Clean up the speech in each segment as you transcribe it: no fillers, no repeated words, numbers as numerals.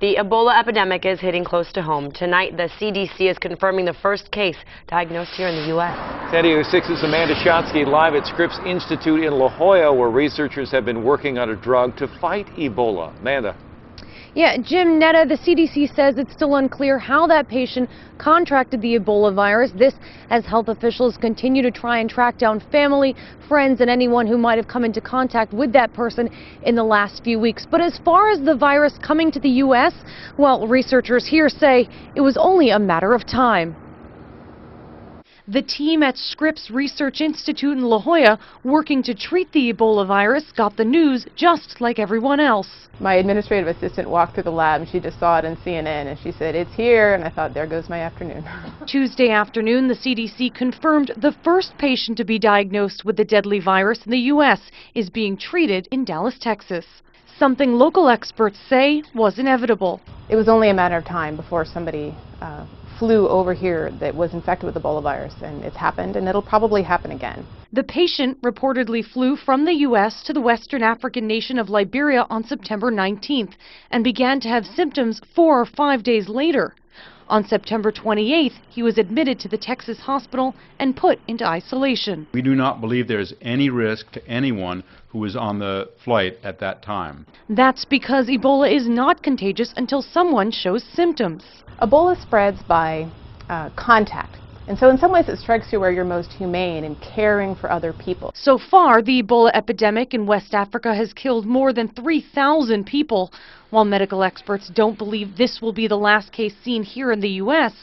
The Ebola epidemic is hitting close to home. Tonight, the CDC is confirming the first case diagnosed here in the U.S. San Diego 6's Amanda Shotsky live at Scripps Institute in La Jolla, where researchers have been working on a drug to fight Ebola. Amanda. Yeah, Jim, Netta, the CDC says it's still unclear how that patient contracted the Ebola virus. This as health officials continue to try and track down family, friends, and anyone who might have come into contact with that person in the last few weeks. But as far as the virus coming to the U.S., well, researchers here say it was only a matter of time. The team at Scripps Research Institute in La Jolla, working to treat the Ebola virus, got the news just like everyone else. My administrative assistant walked through the lab and she just saw it on CNN and she said, "It's here," and I thought, there goes my afternoon. Tuesday afternoon, the CDC confirmed the first patient to be diagnosed with the deadly virus in the U.S. is being treated in Dallas, Texas. Something local experts say was inevitable. It was only a matter of time before somebody flew over here that was infected with Ebola virus, and it's happened, and it'll probably happen again. The patient reportedly flew from the U.S. to the Western African nation of Liberia on September 19th and began to have symptoms 4 or 5 days later. On September 28th, he was admitted to the Texas hospital and put into isolation. We do not believe there is any risk to anyone who was on the flight at that time. That's because Ebola is not contagious until someone shows symptoms. Ebola spreads by contact. And so in some ways it strikes you where you're most humane in caring for other people. So far, the Ebola epidemic in West Africa has killed more than 3,000 people. While medical experts don't believe this will be the last case seen here in the U.S.,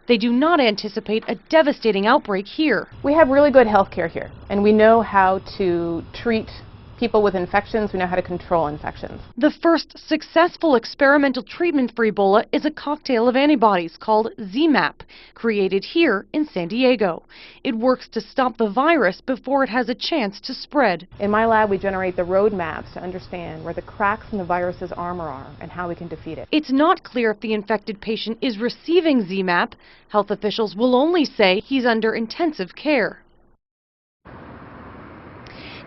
they do not anticipate a devastating outbreak here. We have really good health care here, and we know how to treat people with infections. We know how to control infections. The first successful experimental treatment for Ebola is a cocktail of antibodies called ZMapp, created here in San Diego. It works to stop the virus before it has a chance to spread. In my lab, we generate the roadmaps to understand where the cracks in the virus's armor are and how we can defeat it. It's not clear if the infected patient is receiving ZMapp. Health officials will only say he's under intensive care.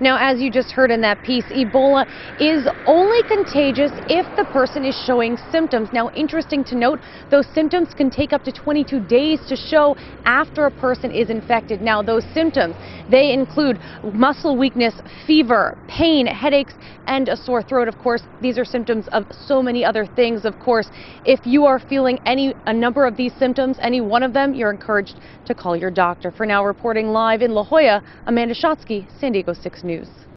Now, as you just heard in that piece, Ebola is only contagious if the person is showing symptoms. Now, interesting to note, those symptoms can take up to 22 days to show after a person is infected. Now, those symptoms, they include muscle weakness, fever, pain, headaches, and a sore throat. Of course, these are symptoms of so many other things. Of course, if you are feeling a number of these symptoms, any one of them, you're encouraged to call your doctor. For now, reporting live in La Jolla, Amanda Shotsky, San Diego 6 News.